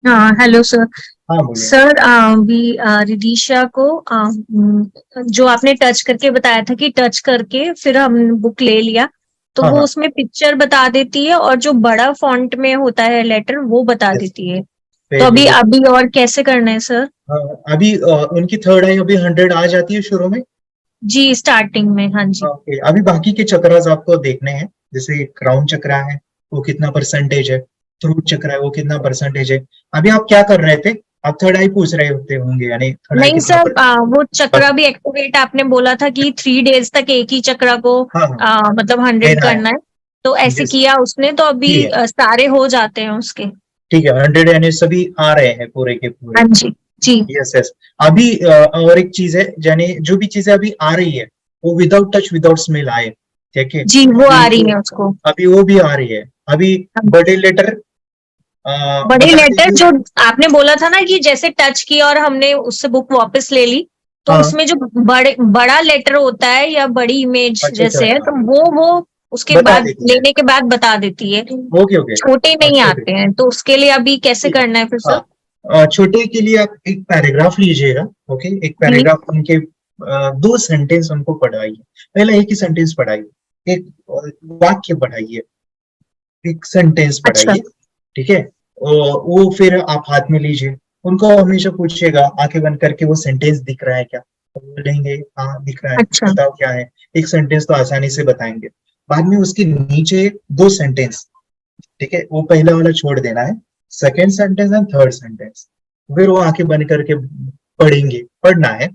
हाँ, hello sir. हाँ बोलिए। सर अभी रिदीशा को जो आपने टच करके बताया था कि टच करके फिर हम बुक ले लिया, तो हाँ वो हाँ। उसमें पिक्चर बता देती है और जो बड़ा फॉन्ट में होता है लेटर वो बता यस। देती है। तो वेरी अभी गुड। अभी और कैसे करना है सर? हाँ, अभी उनकी थर्ड आई अभी 100 आ जाती है शुरू में। जी, स्टार्टिंग में, हाँ जी। ओके, अभी बाकी के चक्रास आपको देखने हैं। जैसे क्राउन चक्रा है, वो कितना परसेंटेज है। थ्रूट चक्रा है, वो कितना परसेंटेज है। अभी आप क्या कर रहे थे? आप थर्ड आई पूछ रहे होते होंगे, यानी थर्ड आई नहीं कितना सर, पर। वो चक्रा भी एक्टिवेट आपने बोला था कि 3 डेज तक एक ही चक्रा को हाँ हाँ। मतलब 100 लेना है। करना है। तो ऐसे यस। किया उसने, तो अभी ठीक है। सारे हो जाते हैं उसके। ठीक है, 100 यानी सभी आ रहे हैं पूरे के पूरे। हाँ जी। जी। Yes yes. अभी और एक चीज है, यानी जो भी चीजें अभी आ रही है वो विदाउट टच विदाउट स्मेल आए। ठीक है। जी, वो अभी आ रही है उसको। अभी वो भी आ रही है। अभी बड़े लेटर बड़ी बता लेटर दीजिए। जो आपने बोला था ना कि जैसे टच किया और हमने उससे बुक वापस ले ली, तो हाँ। उसमें जो बड़ा लेटर होता है या बड़ी इमेज अच्छा अच्छा जैसे है, अच्छा। तो वो उसके बता बाद देती है। लेने के बाद बता देती है। Okay okay. छोटे नहीं छोटे। आते हैं, तो उसके लिए अभी कैसे ठीक है। करना है फिर सर? हाँ, छोटे के लिए आप एक पैराग्राफ लीजिएगा। ओके, एक जी। पैराग्राफ उनके दो सेंटेंस उनको पढ़ाइए। पहले एक ही सेंटेंस पढ़ाइए, एक वाक्य पढ़ाइए, एक सेंटेंस अच्छा। पढ़ाइए। ठीक है। वो फिर आप हाथ में लीजिए। उनको हमेशा पूछिएगा आंखें बंद करके, वो सेंटेंस दिख रहा है क्या? तो वो बोलेंगे हाँ दिख रहा है, अच्छा। बताओ क्या है। एक सेंटेंस तो आसानी से बताएंगे। बाद में उसके नीचे दो सेंटेंस, ठीक है, वो पहला वाला छोड़ देना है। Second sentence and third sentence फिर वो आंखें बंद करके पढ़ेंगे, पढ़ना है।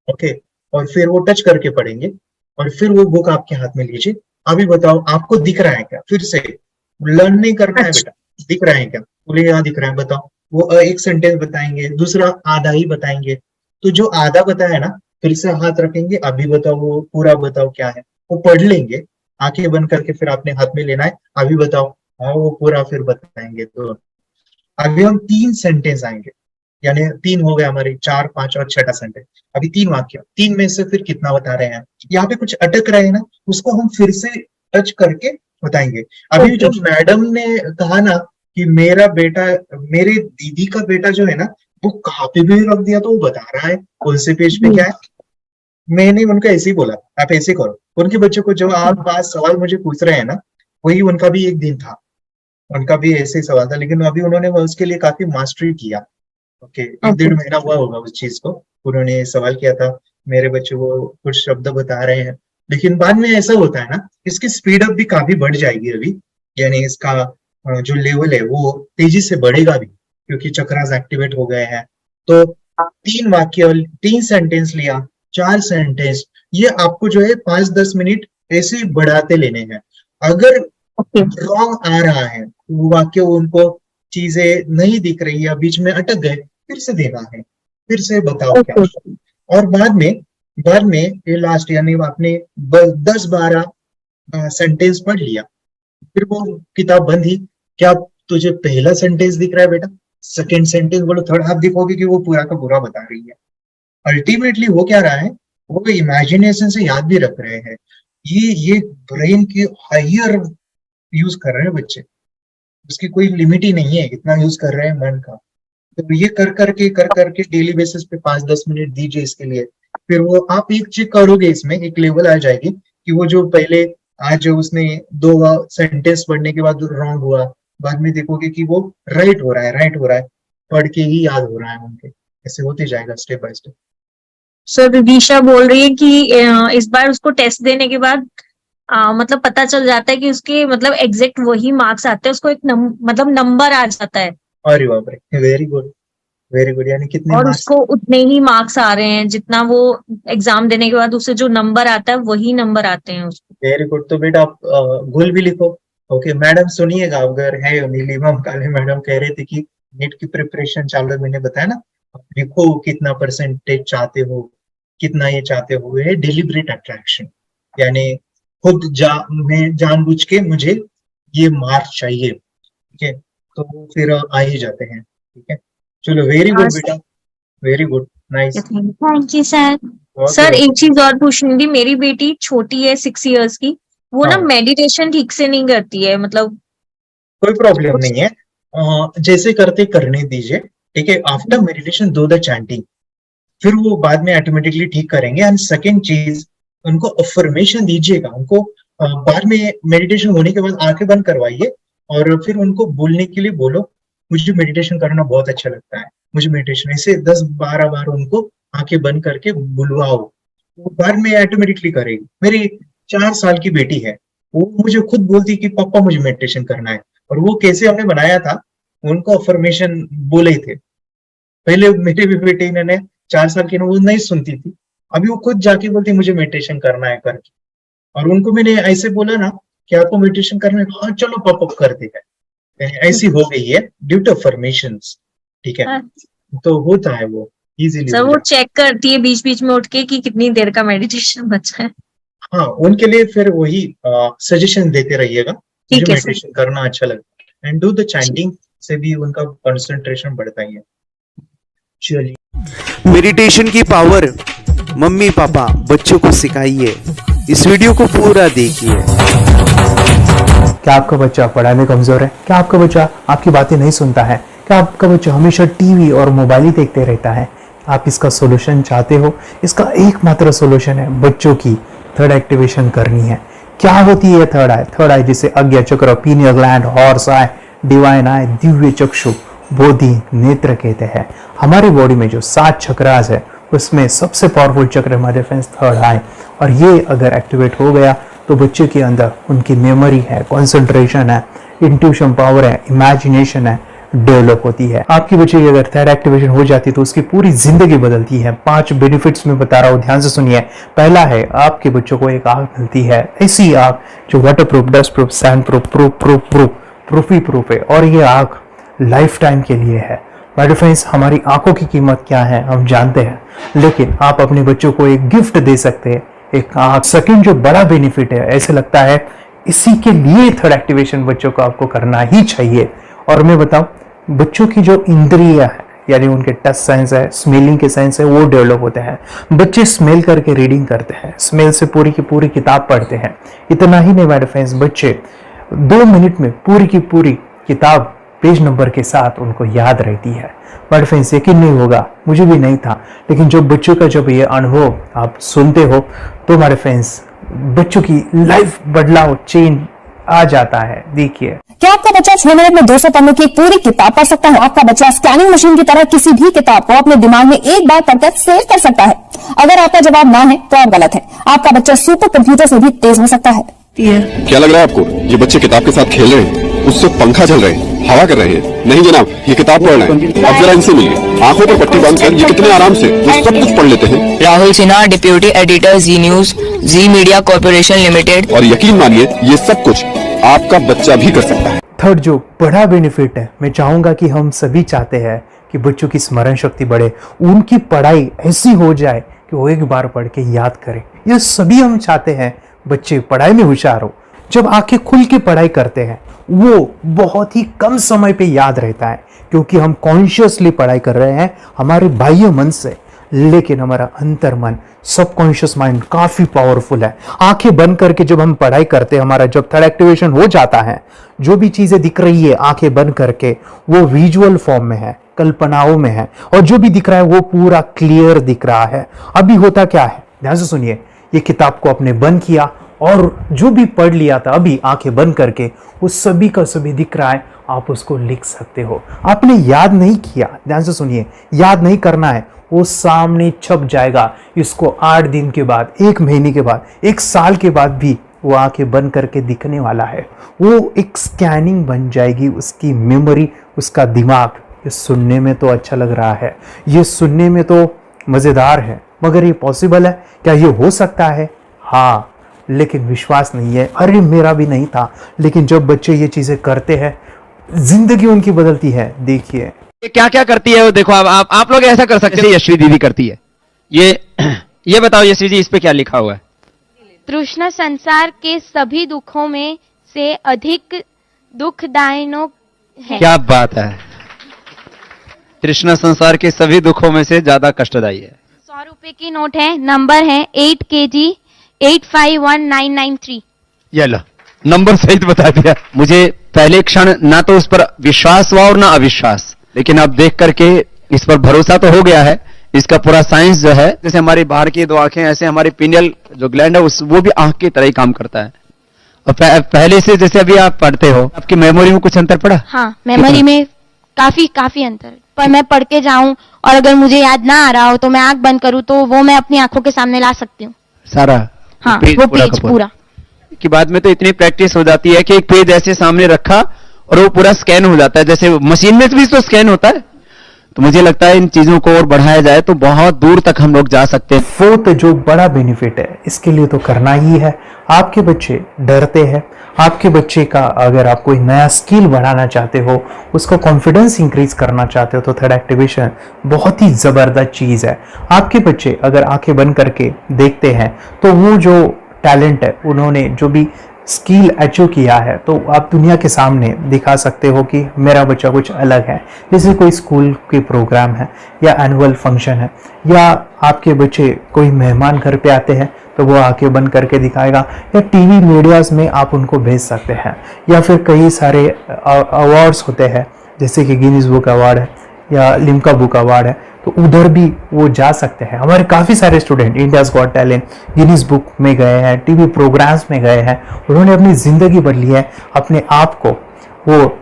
ओके। और फिर वो टच करके पढ़ेंगे। और फिर वो बुक आपके हाथ में लीजिए। अभी बताओ आपको दिख रहा है क्या? फिर से लर्न नहीं करना है अच्छा। बेटा। दिख रहा है क्या? बोले यहाँ दिख रहा है, बताओ। वो एक सेंटेंस बताएंगे, दूसरा आधा ही बताएंगे। तो जो आधा बताया ना, फिर से हाथ रखेंगे, अभी बताओ वो पूरा बताओ क्या है। वो पढ़ लेंगे। आंखें बंद करके फिर आपने हाथ में लेना है, अभी बताओ। हाँ, वो पूरा फिर बताएंगे। तो अभी हम तीन सेंटेंस आएंगे, यानी तीन हो गए हमारे, चार पांच और छठा सेंटेंस। अभी तीन वाक्य, तीन में से फिर कितना बता रहे हैं। यहाँ पे कुछ अटक रहे हैं ना, उसको हम फिर से टच करके बताएंगे। अभी जो ओके। मैडम ने कहा ना कि मेरा बेटा, मेरे दीदी का बेटा जो है ना, वो कहाँ पे भी रख दिया, तो वो बता रहा है कौन से पेज पे जी। क्या है। मैंने उनको ऐसे ही बोला, आप ऐसे करो। उनके बच्चों को जो आप आज सवाल मुझे पूछ रहे हैं ना, वही उनका भी एक दिन था। उनका भी ऐसे ही सवाल था, लेकिन अभी उन्होंने उसके लिए काफी मास्टरी किया। ओके, एक ओके। डेढ़ महीना हुआ होगा उस चीज को। उन्होंने सवाल किया था, मेरे बच्चे को कुछ शब्द बता रहे हैं। लेकिन बाद में ऐसा होता है ना, इसकी स्पीड अप भी काफी बढ़ जाएगी अभी। यानी इसका जो लेवल है वो तेजी से बढ़ेगा भी, क्योंकि चक्रास एक्टिवेट हो गए हैं। तो तीन वाक्य, तीन सेंटेंस लिया, चार सेंटेंस, ये आपको जो है 5-10 मिनट ऐसे ही बढ़ाते लेने हैं। अगर ओके। रॉन्ग आ रहा है, वो वाक्य उनको चीजें नहीं दिख रही है, बीच में अटक गए, फिर से देना है। फिर से बताओ क्या ओके। है। और बाद में ये लास्ट, यानी आपने 10-12 सेंटेंस पढ़ लिया, फिर वो किताब बंद ही। क्या तुझे पहला सेंटेंस दिख रहा है बेटा? सेकेंड सेंटेंस बोलो, थर्ड, आप देखोगे कि वो पूरा का पूरा बता रही है। अल्टीमेटली वो क्या रहा है, वो इमेजिनेशन से याद भी रख रहे हैं। ये ब्रेन की हायर यूज कर रहे हैं बच्चे। उसकी कोई लिमिट ही नहीं है, इतना यूज कर रहे हैं मन का। तो ये कर करके डेली बेसिस पे 5-10 मिनट दीजिए इसके लिए। फिर वो आप एक चेक करोगे, इसमें एक लेवल आ जाएगी कि वो जो पहले आज जो उसने दो सेंटेंस पढ़ने के बाद रॉन्ग हुआ, बाद में देखोगे कि वो राइट हो रहा है, राइट हो रहा है। पढ़ के ही याद हो रहा है उनके। ऐसे होते जाएगा step by step. Sir Vidisha बोल रही है कि इस बार उसको टेस्ट देने के बाद मतलब पता चल जाता है कि उसके मतलब एग्जैक्ट वही मार्क्स आते हैं, उसको एक मतलब नंबर आ जाता है। अरे बाप रे, वेरी गुड। वेरी गुड, यानी कितने और मार्क्स? उसको उतने ही मार्क्स आ रहे हैं जितना वो एग्जाम देने के बाद उसे जो नंबर आता है वही नंबर आते हैं उसको। Very good. तो बेटा आप गोल भी लिखो। ओके मैडम, सुनिएगा, अगर है नीलिमा काले मैडम कह रहे थे कि नीट की प्रिपरेशन चालू है, मैंने बताया ना। आप लिखो कितना परसेंटेज चाहते हो, कितना ये चाहते हो। ये डिलिबरेट अट्रैक्शन, यानी खुद मैं जानबूझ के मुझे ये मार्क चाहिए। ठीक है। तो वो फिर आ ही जाते हैं। ठीक है। चलो, वेरी हाँ गुड बेटा। Very good. Nice. Thank you sir. Okay sir एक ओके। चीज और पूछनी थी, मेरी बेटी छोटी है 6 इयर्स की, वो ना हाँ, मेडिटेशन ठीक से नहीं करती है मतलब कोई प्रॉब्लम कुछ। नहीं है। जैसे करने दीजिए, ठीक है। After meditation do the chanting, फिर वो बाद में ऑटोमेटिकली ठीक करेंगे। एंड सेकेंड चीज, उनको अफर्मेशन दीजिएगा। उनको बाद में मेडिटेशन होने के बाद आंखें बंद करवाइए और फिर उनको बोलने के लिए बोलो, मुझे मेडिटेशन करना बहुत अच्छा लगता है, मुझे मेडिटेशन, ऐसे 10-12 बार उनको आंखें बंद करके बुलवाओ। वो बाद में ऑटोमेटिकली करेगी। मेरी 4 साल की बेटी है, वो मुझे खुद बोलती कि पापा मुझे मेडिटेशन करना है। और वो कैसे हमने बनाया था, उनको अफर्मेशन बोले थे। पहले मेरे भी बेटे ने 4 साल की, वो नहीं सुनती थी, अभी वो खुद जाके बोलती मुझे मेडिटेशन करना है करके। और उनको मैंने ऐसे बोला ना कि आपको मेडिटेशन करना है, हाँ चलो पॉपअप करते हैं। ऐसी हो गई है ड्यू टू अफर्मेशंस, ठीक है। तो होता है वो इजीली। सर वो चेक करती है बीच बीच में उठ के कि कितनी देर का मेडिटेशन बचा है। हाँ, उनके लिए फिर वही सजेशन देते रहिएगा, मुझे ठीक है मेडिटेशन करना अच्छा लगता है। एंड डू द चैंटिंग से भी उनका कंसंट्रेशन बढ़ता ही है। चलिए, मेडिटेशन की पावर मम्मी पापा बच्चों को सिखाइए। इस वीडियो को पूरा देखिए। क्या आपका बच्चा पढ़ाई में कमजोर है? क्या आपका बच्चा आपकी बातें नहीं सुनता है? क्या आपका बच्चा हमेशा टीवी और मोबाइल ही देखते रहता है? आप इसका सोल्यूशन चाहते हो? इसका एकमात्र सोल्यूशन है बच्चों की थर्ड एक्टिवेशन करनी है। क्या होती है थर्ड आई? थर्ड आई जिसे Ajna chakra, pineal gland, Horus eye, divine eye, दिव्य चक्षु, बोधि नेत्र कहते हैं। हमारी बॉडी में जो 7 चक्रास है उसमें सबसे पावरफुल चक्र हमारे फ्रेंड्स थर्ड आई। और ये अगर एक्टिवेट हो गया तो बच्चे के अंदर उनकी मेमोरी है, कंसंट्रेशन है, इंट्यूशन पावर है, इमेजिनेशन है, डेवलप होती है। आपकी बच्चे की अगर थर्ड एक्टिवेशन हो जाती है तो उसकी पूरी जिंदगी बदलती है। 5 बेनिफिट्स में बता रहा हूँ, ध्यान से सुनिए। पहला है, आपके बच्चों को एक आंख मिलती है, ऐसी आंख जो water proof, dust proof, sand proof, proof ही प्रूफ है। और ये आंख लाइफ टाइम के लिए है। माय फ्रेंड्स, हमारी आंखों की कीमत क्या है हम जानते हैं, लेकिन आप अपने बच्चों को एक गिफ्ट दे सकते हैं, एक आंख। सेकंड जो बड़ा बेनिफिट है, ऐसे लगता है इसी के लिए थर्ड एक्टिवेशन बच्चों को आपको करना ही चाहिए। और मैं बताऊं, बच्चों की जो इंद्रियां है, यानी उनके टच सेंस है, स्मेलिंग के सेंस है, वो डेवलप होते हैं। बच्चे स्मेल करके रीडिंग करते हैं, स्मेल से पूरी की पूरी किताब पढ़ते हैं। इतना ही नहीं माय फ्रेंड्स, बच्चे 2 मिनट में पूरी की पूरी किताब पेज नंबर के साथ उनको याद रहती है। बट फ्रेंड्स, यकीन नहीं होगा, मुझे भी नहीं था, लेकिन जब बच्चों का जब ये अनुभव आप सुनते हो तो हमारे फ्रेंड्स बच्चों की लाइफ बदलाव, चेंज आ जाता है। देखिए, क्या आपका बच्चा 6 मिनट में 200 पन्नों की एक पूरी किताब पढ़ सकता है? आपका बच्चा स्कैनिंग मशीन की तरह किसी भी किताब को अपने दिमाग में एक बार पढ़कर सेव कर सकता है? अगर आपका जवाब ना है तो आप गलत है। आपका बच्चा सुपर कंप्यूटर से भी तेज हो सकता है। क्या लग रहा है आपको? ये बच्चे किताब के साथ खेल रहे हैं, उससे पंखा चल रहे हैं, हवा कर रहे हैं? नहीं जनाब, ये किताब पढ़ रहे हैं। अब जरा इनसे मिलिए, आंखों पर पट्टी बांधकर ये कितने आराम से वो सब कुछ पढ़ लेते हैं। राहुल सिन्हा, डिप्यूटी एडिटर, जी न्यूज, जी मीडिया कॉर्पोरेशन लिमिटेड। और यकीन मानिए, ये सब कुछ आपका बच्चा भी कर सकता है। थर्ड जो बड़ा बेनिफिट है, मैं चाहूंगा कि हम सभी चाहते हैं कि बच्चों की स्मरण शक्ति बढ़े, उनकी पढ़ाई ऐसी हो जाए कि वो एक बार पढ़ के याद करें। ये सभी हम चाहते हैं, बच्चे पढ़ाई में होशियार हो। जब आंखें खुल के पढ़ाई करते हैं वो बहुत ही कम समय पे याद रहता है, क्योंकि हम कॉन्शियसली पढ़ाई कर रहे हैं हमारे बाह्य मन से, लेकिन हमारा अंतर मन, सबकॉन्शियस माइंड काफी पावरफुल है। आंखें बंद करके जब हम पढ़ाई करते हैं, हमारा जब थर्ड एक्टिवेशन हो जाता है, जो भी चीजें दिख रही है आंखें बंद करके, वो विजुअल फॉर्म में है, कल्पनाओं में है, और जो भी दिख रहा है वो पूरा क्लियर दिख रहा है। अभी होता क्या है, ध्यान से सुनिए। ये किताब को आपने बंद किया और जो भी पढ़ लिया था अभी आंखें बंद करके, वो सभी का सभी दिख रहा है, आप उसको लिख सकते हो। आपने याद नहीं किया, ध्यान से सुनिए, याद नहीं करना है, वो सामने छप जाएगा। इसको 8 दिन के बाद, 1 महीने के बाद, 1 साल के बाद भी वो आंखें बंद करके दिखने वाला है। वो एक स्कैनिंग बन जाएगी, उसकी मेमोरी, उसका दिमाग। ये सुनने में तो अच्छा लग रहा है, ये सुनने में तो मजेदार है, मगर ये पॉसिबल है क्या? ये हो सकता है, हाँ, लेकिन विश्वास नहीं है। अरे मेरा भी नहीं था, लेकिन जब बच्चे ये चीजें करते हैं, जिंदगी उनकी बदलती है। देखिए क्या क्या करती है वो, देखो आप लोग ऐसा कर सकते हैं, यश्वी दीदी करती है। ये बताओ यश्वी जी, इस पे क्या लिखा हुआ है? तृष्णा संसार के सभी दुखों में से अधिक दुखदायक है। क्या बात है, तृष्णा संसार के सभी दुखों में से ज्यादा कष्टदायी है। 100 रुपए की नोट है, नंबर है 8 kg 851993। ये लो, नंबर सहित बता दिया। मुझे पहले क्षण ना तो उस पर विश्वास हुआ और ना अविश्वास, लेकिन अब देख करके इस पर भरोसा तो हो गया है। इसका पूरा साइंस जो है, जैसे हमारी बाहर की दो आंखें, ऐसे हमारी पिनियल जो ग्लैंड है वो भी आंख की तरह ही काम करता है। और पहले से जैसे अभी आप पढ़ते हो, आपकी मेमोरी में कुछ अंतर पड़ा? हाँ, मेमोरी में काफी अंतर। पर मैं पढ़ के जाऊं और अगर मुझे याद ना आ रहा हो तो मैं आंख बंद करूं तो वो मैं अपनी आंखों के सामने ला सकती हूँ सारा। हाँ, वो पेज पूरा कि बाद में तो इतनी प्रैक्टिस हो जाती है कि एक पेज ऐसे सामने रखा और वो पूरा स्कैन हो जाता है, जैसे मशीन में भी तो स्कैन होता है। तो मुझे लगता है इन चीजों को और बढ़ाया जाए तो बहुत दूर तक हम लोग जा सकते हैं। फोर्थ जो बड़ा बेनिफिट है, इसके लिए तो करना ही है। आपके बच्चे डरते हैं, आपके बच्चे का अगर आप कोई नया स्किल बढ़ाना चाहते हो, उसका कॉन्फिडेंस इंक्रीज करना चाहते हो, तो थर्ड एक्टिवेशन बहुत ही जबरदस्त चीज है। आपके बच्चे अगर आंखें बंद करके देखते हैं तो वो जो टैलेंट है, उन्होंने जो भी स्किल अचीव किया है, तो आप दुनिया के सामने दिखा सकते हो कि मेरा बच्चा कुछ अलग है। जैसे कोई स्कूल के प्रोग्राम है या एनुअल फंक्शन है, या आपके बच्चे कोई मेहमान घर पे आते हैं तो वो आंखें बंद करके दिखाएगा, या टीवी मीडियाज में आप उनको भेज सकते हैं, या फिर कई सारे अवार्ड्स होते हैं जैसे कि गिनीज बुक अवार्ड है या लिम्का बुक अवार्ड है, तो उधर भी वो जा सकते हैं। हमारे काफ़ी सारे student India's got talent, Guinness book में गए हैं, टीवी प्रोग्राम्स में गए हैं, उन्होंने अपनी ज़िंदगी बदली है, अपने आप को वो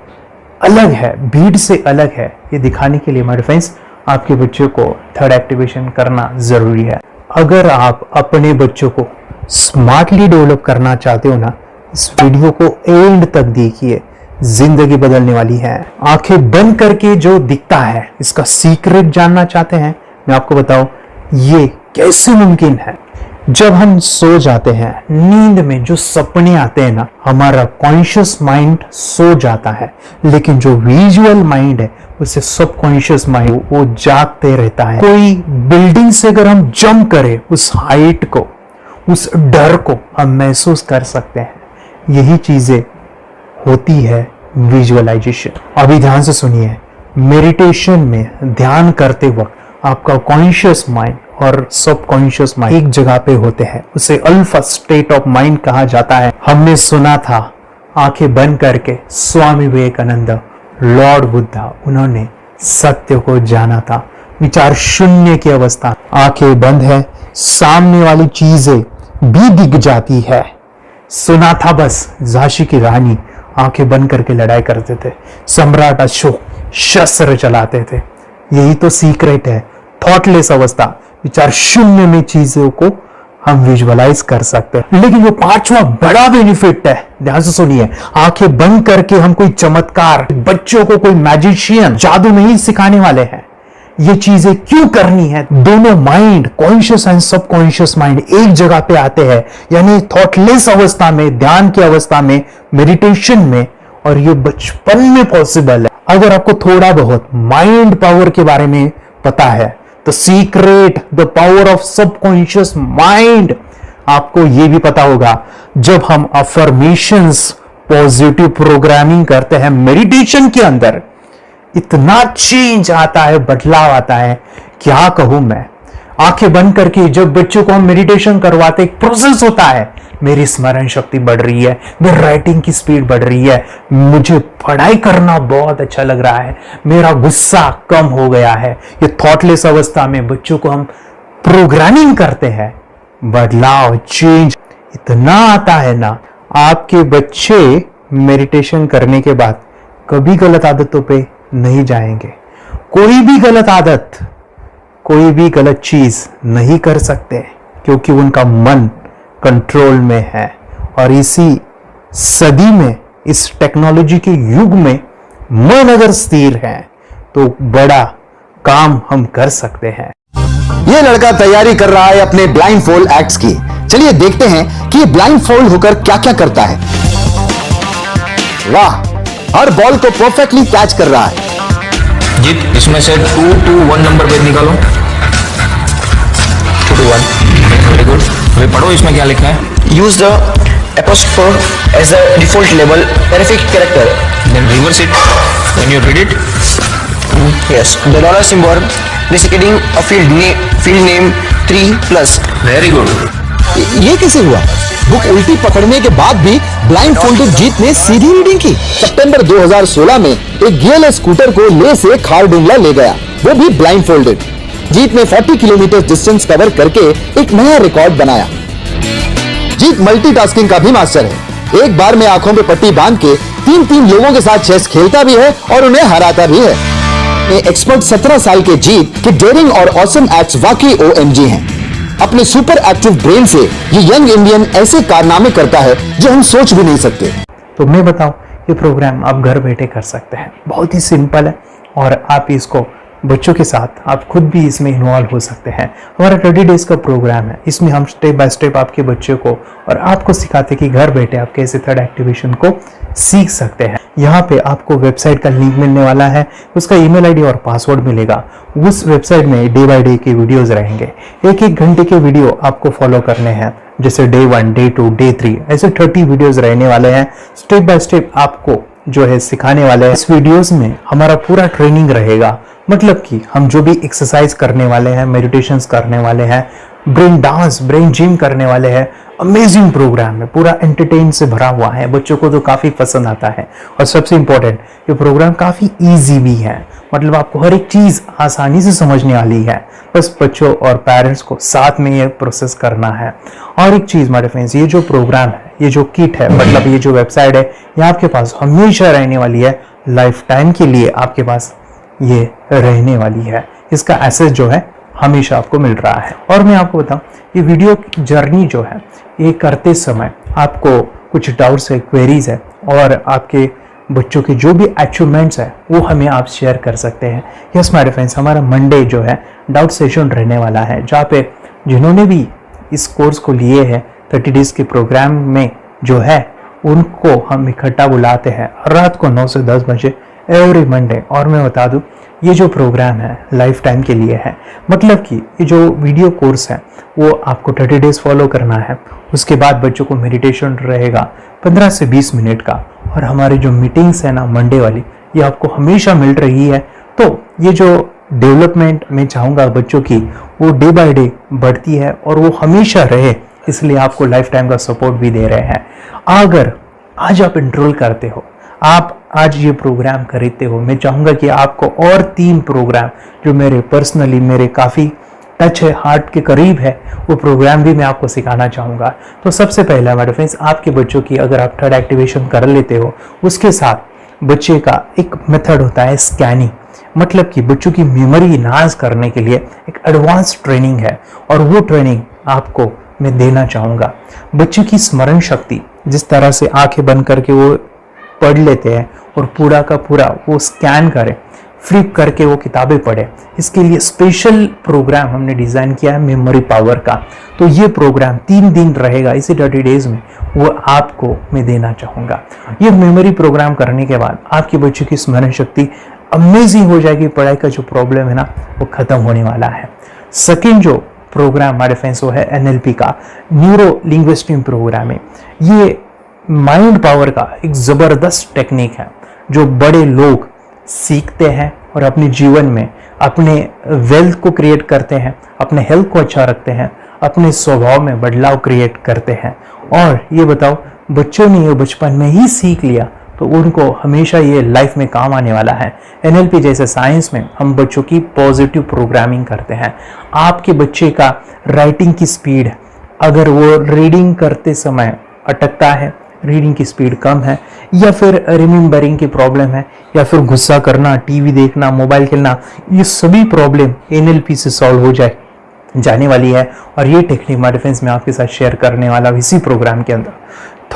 अलग है, भीड़ से अलग है, ये दिखाने के लिए मेरे फ्रेंड्स आपके बच्चों को थर्ड एक्टिवेशन करना ज़रूरी है। अगर आप अपने बच्चों को स्मार्टली डेवलप करना चाहते हो ना, इस वीडियो को एंड तक देखिए, जिंदगी बदलने वाली है। आंखें बंद करके जो दिखता है, इसका सीक्रेट जानना चाहते हैं? मैं आपको बताऊं ये कैसे मुमकिन है। जब हम सो जाते हैं, नींद में जो सपने आते हैं ना, हमारा कॉन्शियस माइंड सो जाता है, लेकिन जो विजुअल माइंड है, उसे सबकॉन्शियस माइंड वो जागते रहता है। कोई बिल्डिंग से अगर हम जंप करें, उस हाइट को, उस डर को हम महसूस कर सकते हैं। यही चीजें होती है विजुअलाइजेशन। अभी ध्यान से सुनिए, मेडिटेशन में ध्यान करते वक्त आपका कॉन्शियस माइंड और सबकॉन्शियस माइंड एक जगह पे होते हैं, उसे अल्फा स्टेट ऑफ माइंड कहा जाता है। हमने सुना था आंखें बंद करके स्वामी विवेकानंद, लॉर्ड बुद्धा, उन्होंने सत्य को जाना था। विचार शून्य की अवस्था, आंखें बंद है, सामने वाली चीजें भी दिख जाती है। सुना था बस झांसी की रानी आंखें बंद करके लड़ाई करते थे, सम्राट अशोक शस्त्र चलाते थे। यही तो सीक्रेट है, थॉटलेस अवस्था, विचार शून्य में चीजों को हम विजुअलाइज कर सकते हैं। लेकिन जो पांचवा बड़ा बेनिफिट है, ध्यान से सुनिए, आंखें बंद करके हम कोई चमत्कार, बच्चों को कोई मैजिशियन जादू नहीं सिखाने वाले हैं। ये चीजें क्यों करनी है? दोनों mind, conscious and subconscious mind एक जगह पे आते हैं, यानी थॉटलेस अवस्था में, ध्यान की अवस्था में, मेडिटेशन में, और ये बचपन में पॉसिबल है। अगर आपको थोड़ा बहुत माइंड पावर के बारे में पता है, तो secret, the power of subconscious mind, आपको ये भी पता होगा, जब हम अफर्मेशंस, पॉजिटिव प्रोग्रामिंग करते हैं मेडिटेशन के अंदर, इतना चेंज आता है, बदलाव आता है, क्या कहूं मैं। आंखें बंद करके जब बच्चों को हम मेडिटेशन करवाते, एक प्रोसेस होता है, मेरी स्मरण शक्ति बढ़ रही है, मेरी राइटिंग की स्पीड बढ़ रही है, मुझे पढ़ाई करना बहुत अच्छा लग रहा है, मेरा गुस्सा कम हो गया है। ये थॉटलेस अवस्था में बच्चों को हम प्रोग्रामिंग करते हैं, बदलाव, चेंज इतना आता है ना। आपके बच्चे मेडिटेशन करने के बाद कभी गलत आदतों पे नहीं जाएंगे। कोई भी गलत आदत, कोई भी गलत चीज नहीं कर सकते, क्योंकि उनका मन कंट्रोल में है। और इसी सदी में, इस टेक्नोलॉजी के युग में, मन अगर स्थिर है तो बड़ा काम हम कर सकते हैं। ये लड़का तैयारी कर रहा है अपने ब्लाइंड फोल्ड एक्ट्स की। चलिए देखते हैं कि ये ब्लाइंड फोल्ड होकर क्या क्या करता है। वाह, हर बॉल को परफेक्टली कैच कर रहा है। जी, इसमें से 2 to 1 नंबर भेद निकालो। 2 to 1, वेरी गुड। अभी पढ़ो इसमें क्या लिखा है। Use the apostrophe as a default label perfect character, then reverse it when you read it. yes, the dollar symbol designating a field name 3+. Very good. ये कैसे हुआ? बुक उल्टी पकड़ने के बाद भी ब्लाइंड फोल्डेड जीत ने सीधी रीडिंग की। सितंबर 2016 में एक गियरलेस स्कूटर को लेह से खारडुंगला ले गया, वो भी ब्लाइंड फोल्डेड। जीत ने 40 किलोमीटर डिस्टेंस कवर करके एक नया रिकॉर्ड बनाया। जीत मल्टीटास्किंग का भी मास्टर है। एक बार में आंखों पे पट्टी बांध के 3-3 लोगों के साथ चेस खेलता भी है और उन्हें हराता भी है। एक्सपर्ट 17 साल के जीत के डेयरिंग और ऑसम एक्ट्स वाकई OMG हैं। अपने सुपर एक्टिव ब्रेन से ये यंग इंडियन ऐसे कारनामे करता है जो हम सोच भी नहीं सकते। तो मैं बताऊं, ये प्रोग्राम आप घर बैठे कर सकते हैं, बहुत ही सिंपल है और आप इसको बच्चों के साथ आप खुद भी इसमें इन्वॉल्व हो सकते हैं। हमारा 30 डेज का प्रोग्राम है, इसमें हम स्टेप बाय स्टेप आपके बच्चे को और आपको सिखाते कि घर बैठे आप कैसे थर्ड एक्टिवेशन को सीख सकते हैं। यहाँ पे आपको वेबसाइट का लिंक मिलने वाला है, उसका ईमेल आईडी और पासवर्ड मिलेगा। उस वेबसाइट में डे बाय डे के वीडियोस रहेंगे, 1-1 घंटे के वीडियो आपको फॉलो करने हैं, जैसे डे 1, डे 2, डे 3 ऐसे 30 वीडियोस रहने वाले हैं। स्टेप बाय स्टेप आपको जो है सिखाने वाले हैं। इस वीडियोस में हमारा पूरा ट्रेनिंग रहेगा, मतलब कि हम जो भी एक्सरसाइज करने वाले हैं, मेडिटेशंस करने वाले हैं, ब्रेन डांस, ब्रेन जिम करने वाले हैं। अमेजिंग प्रोग्राम है, पूरा एंटरटेन से भरा हुआ है, बच्चों को तो काफी पसंद आता है। और सबसे इंपॉर्टेंट, ये प्रोग्राम काफी इजी भी है, मतलब आपको हर एक चीज आसानी से समझने वाली है। बस बच्चों और पेरेंट्स को साथ में ये प्रोसेस करना है। और एक चीज मेरे फ्रेंड्स, ये जो प्रोग्राम है, ये जो किट है, मतलब ये जो वेबसाइट है, ये आपके पास हमेशा रहने वाली है, लाइफ टाइम के लिए आपके पास ये रहने वाली है। इसका एक्सेस जो है हमेशा आपको मिल रहा है। और मैं आपको बताऊं, ये वीडियो जर्नी जो है, ये करते समय आपको कुछ डाउट्स है, क्वेरीज है और आपके बच्चों के जो भी अचीवमेंट्स है वो हमें आप शेयर कर सकते हैं। यस माय फ्रेंड्स, हमारा मंडे जो है डाउट सेशन रहने वाला है, जहाँ पे जिन्होंने भी इस कोर्स को लिए हैं 30 डेज के प्रोग्राम में जो है, उनको हम इकट्ठा बुलाते हैं रात को 9 से 10 बजे एवरी मंडे। और मैं बता दूं, ये जो प्रोग्राम है लाइफ टाइम के लिए है, मतलब कि ये जो वीडियो कोर्स है वो आपको 30 डेज फॉलो करना है। उसके बाद बच्चों को मेडिटेशन रहेगा 15 से 20 मिनट का, और हमारी जो मीटिंग्स है ना मंडे वाली, ये आपको हमेशा मिल रही है। तो ये जो डेवलपमेंट मैं चाहूँगा बच्चों की, वो डे बाय डे बढ़ती है और वो हमेशा रहे, इसलिए आपको लाइफ टाइम का सपोर्ट भी दे रहे हैं। अगर आज आप एनरोल करते हो, आप आज ये प्रोग्राम खरीदते हो, मैं चाहूँगा कि आपको और 3 प्रोग्राम जो मेरे काफ़ी टच है, हार्ट के करीब है, वो प्रोग्राम भी मैं आपको सिखाना चाहूँगा। तो सबसे पहला मेरे फ्रेंड्स, आपके बच्चों की अगर आप थर्ड एक्टिवेशन कर लेते हो, उसके साथ बच्चे का एक मेथड होता है स्कैनिंग, मतलब कि बच्चों की मेमोरी इनहांस करने के लिए एक एडवांस ट्रेनिंग है, और वो ट्रेनिंग आपको मैं देना चाहूँगा। बच्चों की स्मरण शक्ति, जिस तरह से आंखें बंद करके वो पढ़ लेते हैं और पूरा का पूरा वो स्कैन करें, फ्लिप करके वो किताबें पढ़े, इसके लिए स्पेशल प्रोग्राम हमने डिज़ाइन किया है मेमोरी पावर का। तो ये प्रोग्राम 3 दिन रहेगा, इसी 30 डेज में वो आपको मैं देना चाहूँगा। ये मेमोरी प्रोग्राम करने के बाद आपके बच्चों की स्मरण शक्ति अमेजिंग हो जाएगी, पढ़ाई का जो प्रॉब्लम है ना वो खत्म होने वाला है। सेकेंड जो प्रोग्राम हमारे फ्रेंड्स वो है NLP का, न्यूरो लिंग्विस्टिक प्रोग्राम है। ये माइंड पावर का एक ज़बरदस्त टेक्निक है जो बड़े लोग सीखते हैं और अपने जीवन में अपने वेल्थ को क्रिएट करते हैं, अपने हेल्थ को अच्छा रखते हैं, अपने स्वभाव में बदलाव क्रिएट करते हैं। और ये बताओ, बच्चों ने ये बचपन में ही सीख लिया तो उनको हमेशा ये लाइफ में काम आने वाला है। NLP जैसे साइंस में हम बच्चों की पॉजिटिव प्रोग्रामिंग करते हैं। आपके बच्चे का राइटिंग की स्पीड, अगर वो रीडिंग करते समय अटकता है, रीडिंग की स्पीड कम है, या फिर रिमेम्बरिंग की प्रॉब्लम है, या फिर गुस्सा करना, टीवी देखना, मोबाइल खेलना, ये सभी प्रॉब्लम NLP से सॉल्व हो जाने वाली है। और ये टेक्निक हमारे फ्रेंड्स मैं आपके साथ शेयर करने वाला इसी प्रोग्राम के अंदर।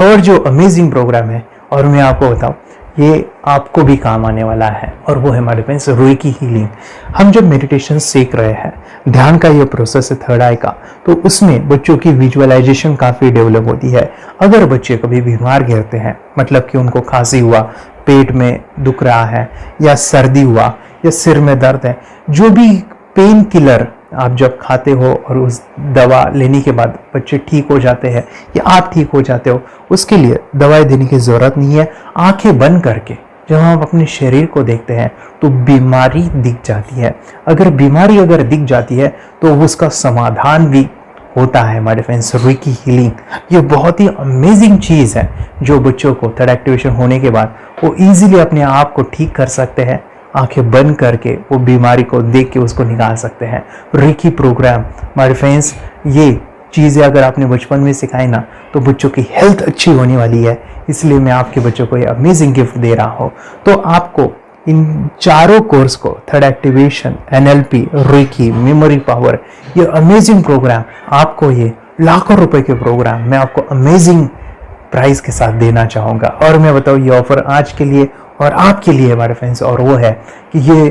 थर्ड जो अमेजिंग प्रोग्राम है, और मैं आपको बताऊं, ये आपको भी काम आने वाला है, और वो है हमारे फ्रेंड्स रूई की हीलिंग। हम जब मेडिटेशन सीख रहे हैं, ध्यान का ये प्रोसेस है थर्ड आई का, तो उसमें बच्चों की विजुअलाइजेशन काफ़ी डेवलप होती है। अगर बच्चे कभी बीमार गिरते हैं, मतलब कि उनको खांसी हुआ, पेट में दुख रहा है, या सर्दी हुआ, या सिर में दर्द है, जो भी पेन किलर आप जब खाते हो और उस दवा लेने के बाद बच्चे ठीक हो जाते हैं या आप ठीक हो जाते हो, उसके लिए दवाई देने की ज़रूरत नहीं है। आंखें बंद करके जब हम अपने शरीर को देखते हैं तो बीमारी दिख जाती है। अगर बीमारी दिख जाती है तो उसका समाधान भी होता है हमारे फ्रेंड्स रेकी हीलिंग। ये बहुत ही अमेजिंग चीज़ है जो बच्चों को थर्ड एक्टिवेशन होने के बाद वो इजीली अपने आप को ठीक कर सकते हैं, आंखें बंद करके वो बीमारी को देख के उसको निकाल सकते हैं। रेकी प्रोग्राम हमारे फ्रेंड्स, ये चीज़ें अगर आपने बचपन में सिखाई ना तो बच्चों की हेल्थ अच्छी होने वाली है। इसलिए मैं आपके बच्चों को ये अमेजिंग गिफ्ट दे रहा हूँ। तो आपको इन चारों कोर्स को third activation, NLP, reiki, memory power, ये अमेजिंग प्रोग्राम, आपको ये लाखों रुपए के प्रोग्राम मैं आपको अमेजिंग प्राइस के साथ देना चाहूँगा। और मैं बताऊँ ये ऑफर आज के लिए और आपके लिए हमारे फ्रेंड्स, और वो है कि ये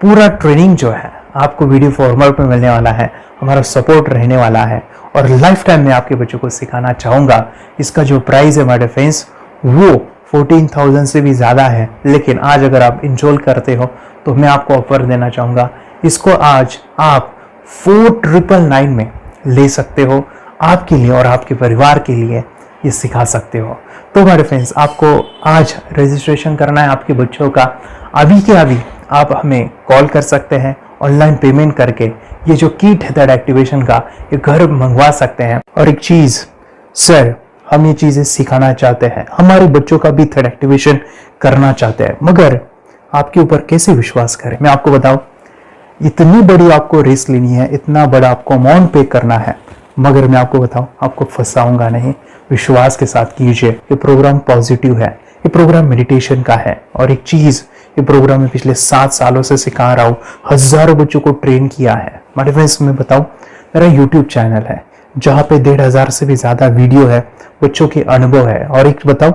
पूरा ट्रेनिंग जो है आपको वीडियो फॉर्मेट में मिलने वाला है, हमारा सपोर्ट रहने वाला है और लाइफ टाइम में आपके बच्चों को सिखाना चाहूँगा। इसका जो प्राइस है हमारे फ्रेंड्स वो 14,000 से भी ज़्यादा है, लेकिन आज अगर आप इंस्टॉल करते हो तो मैं आपको ऑफर देना चाहूँगा। इसको आज आप 4,999 में ले सकते हो, आपके लिए और आपके परिवार के लिए ये सिखा सकते हो। तो हमारे फ्रेंड्स, आपको आज रजिस्ट्रेशन करना है आपके बच्चों का। अभी के अभी आप हमें कॉल कर सकते हैं, ऑनलाइन पेमेंट करके ये जो किट है थर्ड एक्टिवेशन का ये घर मंगवा सकते हैं। और एक चीज़ सर, हम ये चीज़ें सिखाना चाहते हैं, हमारे बच्चों का भी थर्ड एक्टिवेशन करना चाहते हैं, मगर आपके ऊपर कैसे विश्वास करें? मैं आपको बताऊं, इतनी बड़ी आपको रिस्क लेनी है, इतना बड़ा आपको अमाउंट पे करना है, मगर मैं आपको बताऊं आपको फंसाऊंगा नहीं। विश्वास के साथ कीजिए। ये प्रोग्राम पॉजिटिव है, ये प्रोग्राम मेडिटेशन का है। और एक चीज़, ये प्रोग्राम में पिछले 7 सालों से सिखा रहा हूँ, हजारों बच्चों को ट्रेन किया है। हमारे फ्रेंड्स, मैं बताऊं, मेरा यूट्यूब चैनल है जहाँ पे 1,500 से भी ज़्यादा वीडियो है, बच्चों के अनुभव है। और एक बताऊं,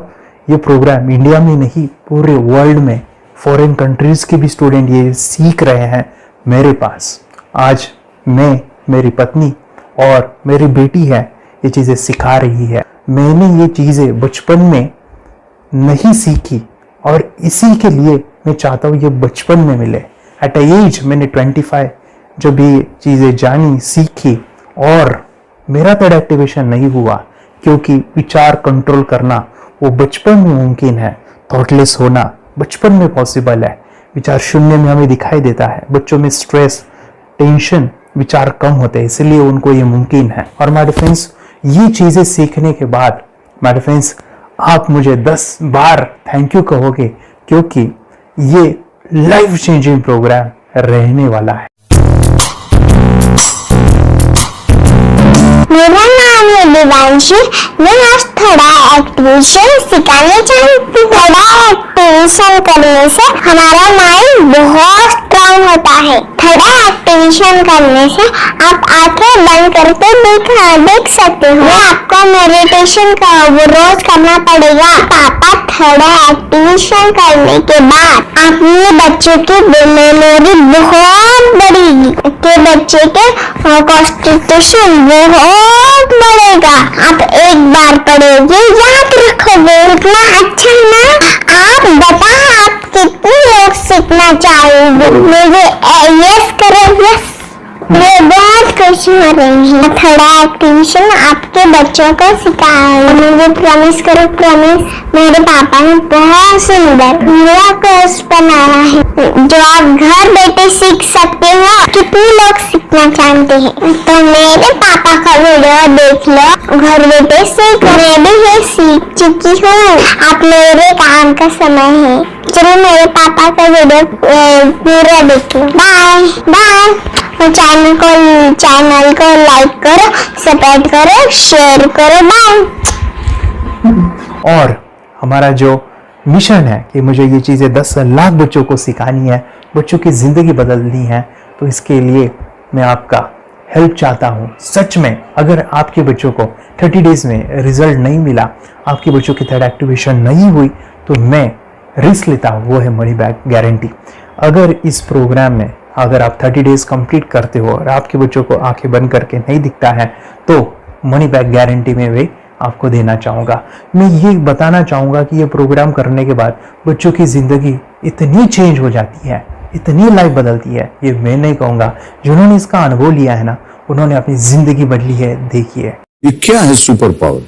ये प्रोग्राम इंडिया में नहीं पूरे वर्ल्ड में फॉरेन कंट्रीज के भी स्टूडेंट ये सीख रहे हैं मेरे पास। आज मैं, मेरी पत्नी और मेरी बेटी है ये चीज़ें सिखा रही है। मैंने ये चीज़ें बचपन में नहीं सीखी और इसी के लिए मैं चाहता हूँ ये बचपन में मिले। एट एज मैंने 25 जब ये चीज़ें जानी, सीखी, और मेरा थर्ड एक्टिवेशन नहीं हुआ क्योंकि विचार कंट्रोल करना वो बचपन में मुमकिन है। थॉटलेस होना बचपन में पॉसिबल है। विचार शून्य में हमें दिखाई देता है। बच्चों में स्ट्रेस, टेंशन, विचार कम होते हैं, इसलिए उनको ये मुमकिन है। और हमारे फ्रेंड्स, ये चीज़ें सीखने के बाद हमारे फ्रेंड्स आप मुझे 10 बार थैंक यू कहोगे, क्योंकि ये लाइफ चेंजिंग प्रोग्राम रहने वाला है। मेरा नाम है दिवांशी। मैं आज थोड़ा एक्टिवेशन सिखाने चाहती हूँ। थोड़ा एक्टिवेशन करने से हमारा माइंड बहुत स्ट्रांग होता है। थोड़ा एक्टिवेशन करने से आप आंखें बंद करके देख सकते हो। आपको मेडिटेशन का वो रोज करना पड़ेगा। पापा थोड़ा एक्टिवेशन करने के बाद अपने बच्चों की मेमोरी बहुत बढ़ेगी, के बच्चे के कॉन्स्टिट्यूशन बहुत बढ़ेगा। आप एक बार पढ़ोगे, याद रखोगे, इतना अच्छा ना। आप बताओ आप कितने लोग सीखना चाहोगे? मुझे यस करो, यस। मैं बहुत खुश हो रही हूँ। थोड़ा एक्टिवेशन आपके बच्चों को सिखाऊंगी। मुझे प्रॉमिस करो, प्रॉमिस। मेरे पापा ने बहुत सुंदर मेरा कोर्स बनाया है जो आप घर बैठे सीख सकते हो। कितने लोग सीखना चाहते हैं तो मेरे पापा का वीडियो देख लो, घर बैठे सीख। मैं भी ये सीख चुकी हूँ। आप मेरे काम का समय है। चलो मेरे पापा का वीडियो पूरा देखो। Bye bye. चैनल को लाइक करो, सब्सक्राइब करो, शेयर करो। बाय। और हमारा जो मिशन है कि मुझे ये चीज़ें 10 लाख बच्चों को सिखानी है, बच्चों की ज़िंदगी बदलनी है, तो इसके लिए मैं आपका हेल्प चाहता हूँ। सच में अगर आपके बच्चों को 30 डेज में रिजल्ट नहीं मिला, आपके बच्चों की थर्ड एक्टिवेशन नहीं हुई, तो मैं रिस्क लेता हूँ, वो है मनी बैक गारंटी। अगर इस प्रोग्राम में अगर आप 30 डेज कंप्लीट करते हो और आपके बच्चों को आंखें बंद करके नहीं दिखता है, तो मनी बैक गारंटी में भी आपको देना चाहूँगा। मैं ये बताना चाहूँगा कि ये प्रोग्राम करने के बाद बच्चों की ज़िंदगी इतनी चेंज हो जाती है, इतनी लाइफ बदलती है, ये मैं नहीं कहूँगा। जिन्होंने इसका अनुभव लिया है ना, उन्होंने अपनी ज़िंदगी बदली है। देखिए ये क्या है सुपर पावर?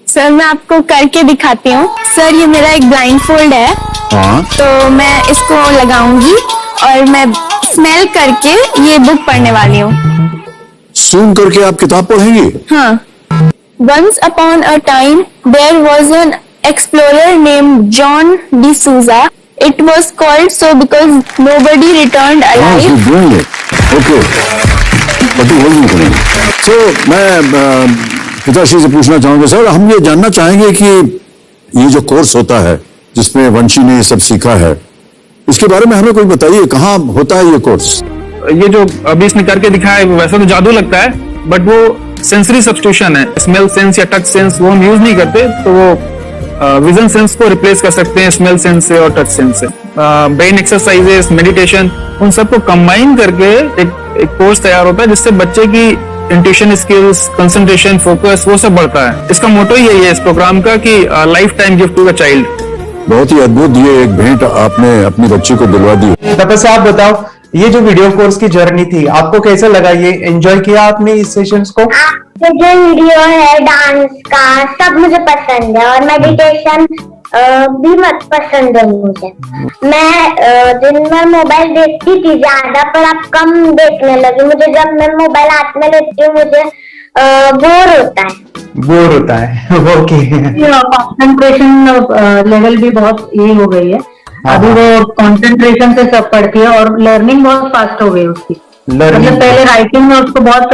सर मैं आपको करके दिखाती हूँ। सर ये मेरा एक ब्लाइंड फोल्ड है। हाँ, तो मैं इसको लगाऊंगी और मैं स्मेल करके ये बुक पढ़ने वाली हूँ। सून करके आप किताब पढ़ेंगी? हाँ. Once upon a time, there was an explorer named John D'Souza. It was called so because nobody returned alive. Okay, पति होल्डिंग करेंगे। तो मैं पिताश्री से पूछना चाहूंगा सर, हम ये जानना चाहेंगे कि ये जो कोर्स होता है जिसमें वंशी ने ये सब सीखा है, इसके बारे में हमें कोई बताइए, कहाँ होता है ये कोर्स? ये जो अभी इसने करके दिखाया है वैसा तो जादू लगता है, बट वो सेंसरी सब्स्टिट्यूशन है। स्मेल सेंस या टच सेंस वो हम यूज नहीं करते, तो वो विजन सेंस को रिप्लेस कर सकते हैं स्मेल सेंस से और टच सेंस से। ब्रेन एक्सरसाइजेस, मेडिटेशन, उन सबको कंबाइन करके एक कोर्स तैयार होता है जिससे बच्चे की इंट्यूशन स्किल्स, कंसंट्रेशन, फोकस वो सब बढ़ता है। इसका मोटो ही यही है इस प्रोग्राम का कि life time gift to the child. बहुत ही अद्भुत ये एक भेंट आपने अपनी बच्ची को दिलवा दी। तपस्या, आप बताओ, ये जो वीडियो कोर्स की जर्नी थी आपको कैसा लगा? ये एंजॉय किया आपने इस सेशंस को? ये जो वीडियो है डांस का सब मुझे पसंद है और मेडिटेशन भी मत पसंद है मुझे। मैं दिन भर मोबाइल देखती थी ज्यादा, पर अब कम देखने लगी। मुझे जब मैं मोबाइल हाथ में लेती हूँ मुझे बोर होता है। ओके। कंसंट्रेशन लेवल भी बहुत ये हो गई है। अभी वो कंसंट्रेशन से सब पढ़ती है और लर्निंग बहुत फास्ट हो गई उसकी। मतलब पहले राइटिंग में उसको बहुत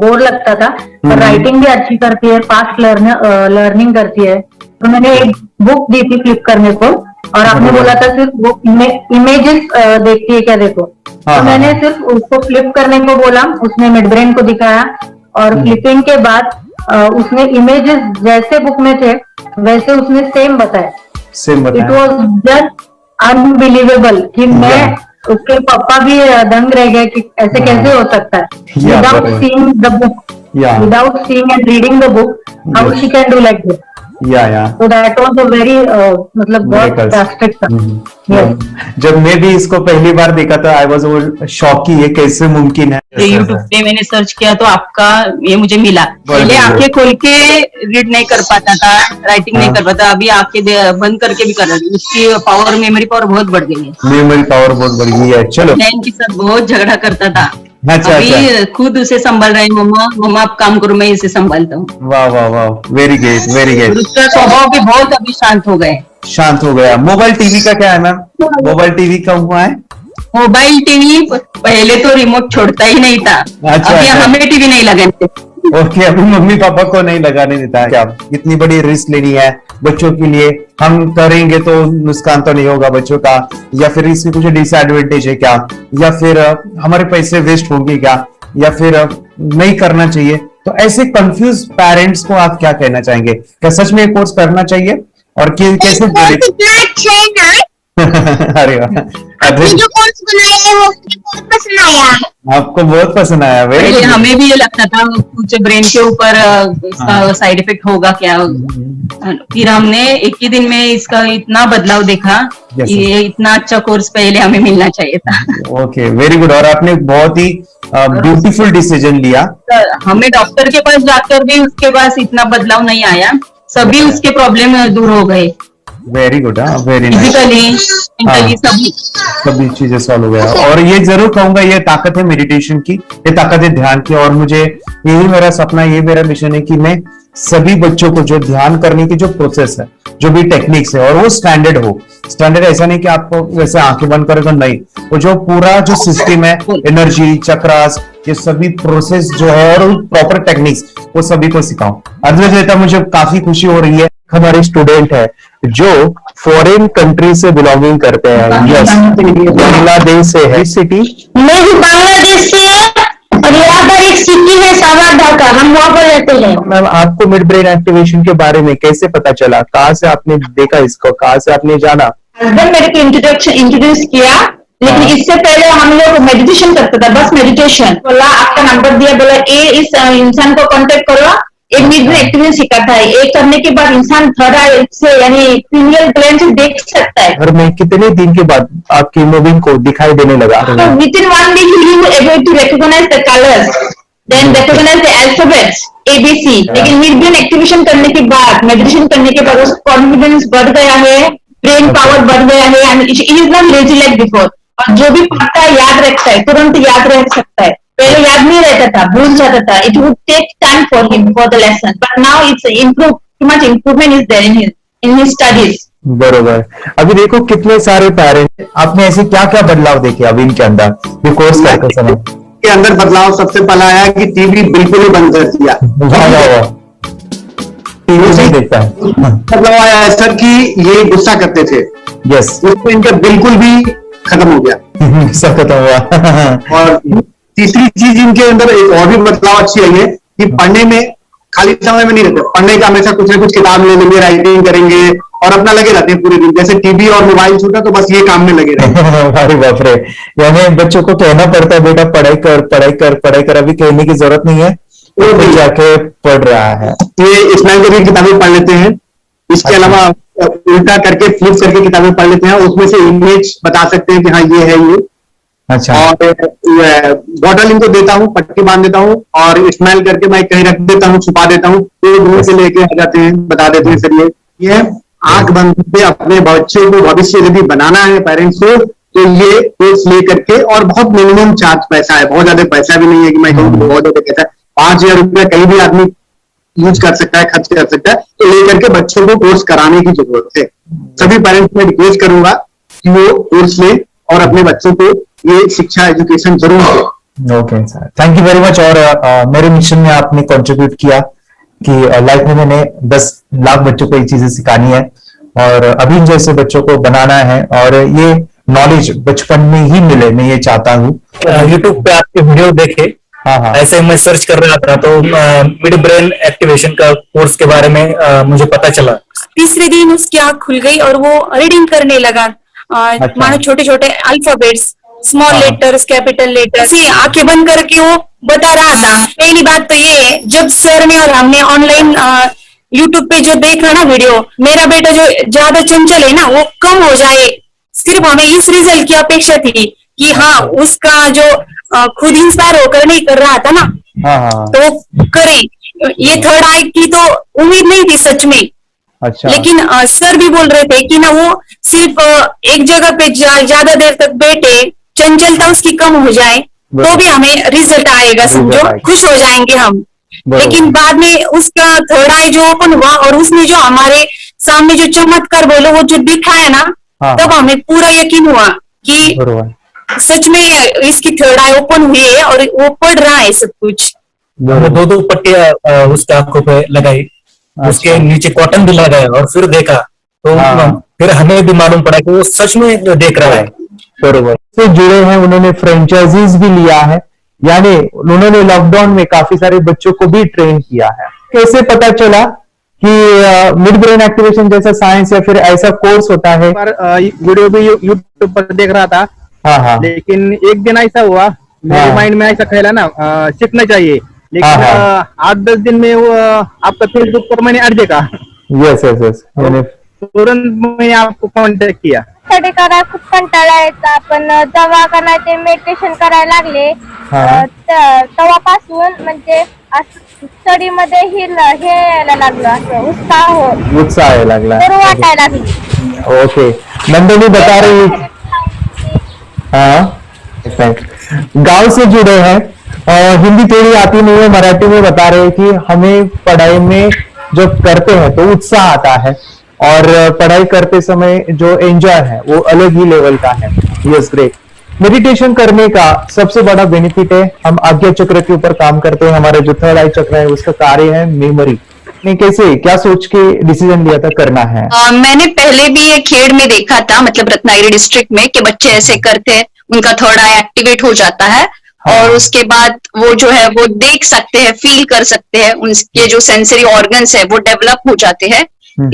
बोर लगता था, पर राइटिंग भी अच्छी करती है, फास्ट लर्निंग करती है। तो मैंने एक बुक दी थी फ्लिप करने को और आपने बोला था सिर्फ वो इमेजेस देखती है क्या, देखो। तो मैंने सिर्फ उसको फ्लिप करने को बोला, उसने मिड ब्रेन को दिखाया और फ्लिपिंग के बाद उसने इमेजेस जैसे बुक में थे वैसे उसने सेम बताया। इट वॉज जस्ट अनबिलीवेबल कि मैं उसके पापा भी दंग रह गए कि ऐसे कैसे हो सकता है। Without seeing the book, without seeing and reading the book, how she can do like this. So that was a very मतलब बहुत fantastic था। जब मैं भी इसको पहली बार देखा था आई वाज शॉक कि ये कैसे मुमकिन है। यूट्यूब पे मैंने सर्च किया तो आपका ये मुझे मिला। पहले आंखें खोल के रीड नहीं कर पाता था, राइटिंग नहीं कर पाता, अभी आंखें बंद करके भी कर रहा है। उसकी पावर, मेमोरी पावर बहुत बढ़ गई है। मेमोरी पावर बहुत बढ़ गई है। चलो, बहन के साथ बहुत झगड़ा करता था, अभी खुद उसे संभाल रहे हैं। मम्मा आप काम करो, मैं इसे संभालता हूँ। वाह वाह वाह, वेरी ग्रेट वेरी ग्रेट। उसका स्वभाव भी बहुत अभी शांत हो गया। मोबाइल टीवी का क्या है मैम? मोबाइल टीवी कब हुआ है? मोबाइल टीवी पहले तो रिमोट छोड़ता ही नहीं था। अभी हमें टीवी नहीं लगाने। ओके, अभी मम्मी पापा को नहीं लगाने देता है। क्या इतनी बड़ी रिस्क लेनी है बच्चों के लिए? हम करेंगे तो नुकसान तो नहीं होगा बच्चों का, या फिर इसकी कुछ डिसएडवांटेज है क्या, या फिर हमारे पैसे वेस्ट होंगे क्या, या फिर नहीं करना चाहिए? तो ऐसे कंफ्यूज पेरेंट्स को आप क्या कहना चाहेंगे? क्या सच में कोर्स करना चाहिए और कैसे? अरे जो कोर्स बनाया है वो बहुत पसंद आया। आपको बहुत पसंद आया? हमें भी ये लगता था कुछ ब्रेन के ऊपर साइड इफेक्ट होगा क्या, फिर हमने एक ही दिन में इसका इतना बदलाव देखा। ये इतना अच्छा कोर्स पहले हमें मिलना चाहिए था। Okay, very good. और आपने बहुत ही ब्यूटीफुल डिसीजन लिया। हमें डॉक्टर के पास जाकर भी उसके पास इतना बदलाव नहीं आया, सभी उसके प्रॉब्लम दूर हो गए। Very good, very nice. सभी चीजें सॉल्व हो गया। और ये जरूर कहूंगा, ये ताकत है मेडिटेशन की, ये ताकत है ध्यान की। और मुझे यही मेरा सपना, ये मेरा मिशन है कि मैं सभी बच्चों को जो ध्यान करने की जो प्रोसेस है, जो भी टेक्निक्स है, और वो स्टैंडर्ड हो। स्टैंडर्ड ऐसा नहीं कि आपको वैसे आंखें बंद करें तो नहीं, वो जो पूरा जो सिस्टम है, एनर्जी चक्रास, ये सभी प्रोसेस जो है और प्रॉपर टेक्निक्स, वो सभी को सिखाऊं। अद्वैत, मुझे काफी खुशी हो रही है। हमारे स्टूडेंट है जो फॉरेन कंट्री से बिलोंगिंग करते हैं। यस, बांग्लादेश से है। सिटी मैं भी बांग्लादेश से और यहाँ पर एक सिटी है सावरढाका, हम वहाँ पर रहते हैं। मैम, आपको मिड ब्रेन एक्टिवेशन के बारे में कैसे पता चला? कहाँ से आपने देखा इसको, कहाँ से आपने जाना? हस्बैंड मेरे को इंट्रोड्यूस किया, लेकिन इससे पहले हम लोग मेडिटेशन करते थे, बस मेडिटेशन। बोला आपका नंबर दिया, बोला इस इंसान को कांटेक्ट करो, एक मिड ब्रेन एक्टिवेशन सिखाता है। एक करने के बाद इंसान थर्ड आई से यानी पिनियल ग्लैंड से देख सकता है। और मैं कितने दिन के बाद आपकी हीमोग्लोबिन को दिखाई देने लगा? Within 1 week you able to recognize the colours, then recognize the alphabets ABC। लेकिन मिड ब्रेन एक्टिवेशन करने के बाद, मेडिटेशन करने के बाद उसका कॉन्फिडेंस बढ़ गया है, ब्रेन पावर बढ़ गया है, and it is not lazy like before. और जो भी पढ़ता है याद रखता है, तुरंत याद रख सकता है। पहले याद नहीं रहता था, भूल जाता था. It would take time for him for the lesson, but now it's improved. Too much improvement is there in his studies. बरोबर. अभी देखो कितने सारे पेरेंट्स, आपने ऐसे क्या क्या बदलाव देखे अभी इनके अंदर ये कोर्स करते समय? के अंदर बदलाव सबसे पहला आया कि टीवी बिल्कुल ही बंद कर दिया. टीवी नहीं देखता है. बदलाव आया है सर कि ये गुस्सा करते थे. यस. उसको इनका बिल्कुल भी खत्म हो गया. गुस्सा खत्म हुआ. और तीसरी चीज इनके अंदर एक और भी बदलाव अच्छी आई है कि पढ़ने में खाली समय में नहीं रहते. पढ़ने का हमेशा कुछ ना कुछ किताब ले लेंगे, राइटिंग करेंगे और अपना लगे रहते हैं पूरे दिन. जैसे टीवी और मोबाइल छूटा तो बस ये काम में लगे रहते हैं. अरे बाप रे. यानी बच्चों को कहना पड़ता है बेटा पढ़ाई कर पढ़ाई कर पढ़ाई कर. अभी कहने की जरूरत नहीं है, वो जाके पढ़ रहा है. ये इस्माइल की किताबें पढ़ लेते हैं. इसके अलावा उल्टा करके फ्लिप करके किताबें पढ़ लेते हैं. उसमें से इमेज बता सकते हैं कि हाँ ये है ये. अच्छा. और बॉटल इनको देता हूँ, पट्टी बांध देता हूँ और इस्तेमाल करके मैं कहीं रख देता हूँ, छुपा देता हूँ. तो दूर से लेके आ जाते हैं, बता देते हैं सर ये आंख बंद करके अपने बच्चों को भविष्य यदि बनाना है पेरेंट्स को तो ये कोर्स ले करके. और बहुत मिनिमम चार्ज पैसा है, बहुत ज्यादा पैसा भी नहीं है कि मैं कहूँ बहुत ज्यादा पैसा है. 5,000 रुपया कहीं भी आदमी यूज कर सकता है, खर्च कर सकता है. तो लेकर के बच्चों को कोर्स कराने की जरूरत है. सभी पेरेंट्स में रिक्वेस्ट करूंगा कि वो कोर्स ले और अपने बच्चों को ये शिक्षा एजुकेशन जरूर दे. Okay sir, thank you very much. और मेरे मिशन में आपने कंट्रीब्यूट किया कि लाइफ में मैंने 10 लाख बच्चों को ये चीजें सिखानी है और अभी जैसे बच्चों को बनाना है और ये नॉलेज बचपन में ही मिले, मैं ये चाहता हूँ. यूट्यूब पे आपके वीडियो देखे. हाँ. ऐसे मैं सर्च कर रहा था तो मिड ब्रेन एक्टिवेशन का कोर्स के बारे में मुझे पता चला. तीसरे दिन उसकी आंख खुल गई और वो रीडिंग करने लगा. मानो छोटे छोटे alphabets, small letters, capital letters, आंखें बंद करके वो बता रहा था. पहली बात तो ये, जब सर ने और हमने ऑनलाइन यूट्यूब पे जो देखा ना वीडियो, मेरा बेटा जो ज्यादा चंचल है ना वो कम हो जाए. सिर्फ हमें इस रिजल्ट की अपेक्षा थी कि हाँ उसका जो खुद इंस्पायर होकर नहीं कर रहा था ना तो करे. ये थर्ड आई की तो उम्मीद नहीं थी सच में. अच्छा. लेकिन सर भी बोल रहे थे कि ना वो सिर्फ एक जगह पे ज्यादा देर तक बैठे, चंचलता उसकी कम हो जाए तो भी हमें रिजल्ट आएगा, समझो खुश हो जाएंगे हम. लेकिन बाद में उसका थर्ड आई जो ओपन हुआ और उसने जो हमारे सामने जो चमत्कार बोलो वो जो दिखाया ना, तब हमें पूरा यकीन हुआ कि सच में इसकी थर्ड आई ओपन हुई है और वो पढ़ रहा है सब कुछ. 2 पट्टियां उसके आंखों पे लगाई. अच्छा. उसके नीचे कॉटन भी लगाया और फिर देखा तो फिर हमें भी मालूम पड़ा कि वो सच में देख रहा है. बरोबर से जुड़े हैं. उन्होंने फ्रेंचाइजीज भी लिया है, यानी उन्होंने लॉकडाउन में काफी सारे बच्चों को भी ट्रेन किया है. कैसे पता चला कि मिड ब्रेन एक्टिवेशन जैसा साइंस या फिर ऐसा कोर्स होता है? वीडियो भी यूट्यूब पर देख रहा था. हाँ. लेकिन एक दिन ऐसा हुआ मेरे माइंड में ऐसा ख्याल ना सीखना चाहिए. लेकिन 8-10 दिन में वो आपका फेसबुक पर मैंने अर्ज देखा. यस. तुरंत मैंने आपको कॉन्टॅक्ट किया. स्टडी करायला खूप कंटाळा यायचा, पण जेव्हा का नाही ते मेडिटेशन करायला लागले तेव्हापासून म्हणजे स्टडी मध्ये हे यायला लागलं, असं उत्साह यायला लागला, बरं वाटायला लागली. ओके. नंदिनी बता रही गांव से जुड़े हैं, हिंदी थोड़ी आती नहीं है, मराठी में बता रहे हैं कि हमें पढ़ाई में जब करते हैं तो उत्साह आता है और पढ़ाई करते समय जो एंजॉय है वो अलग ही लेवल का है. Yes, great. मेडिटेशन करने का सबसे बड़ा बेनिफिट है, हम आज्ञा चक्र के ऊपर काम करते हैं. हमारा जो थर्ड आई चक्र है उसका कार्य है मेमोरी. ने कैसे क्या सोच के डिसीजन लिया था करना है? मैंने पहले भी ये खेड़ में देखा था, मतलब रत्नागिरी डिस्ट्रिक्ट में, कि बच्चे ऐसे करते हैं, उनका थर्ड आई एक्टिवेट हो जाता है और उसके बाद वो जो है वो देख सकते हैं, फील कर सकते हैं, उनके जो सेंसरी ऑर्गन्स है वो डेवलप हो जाते हैं.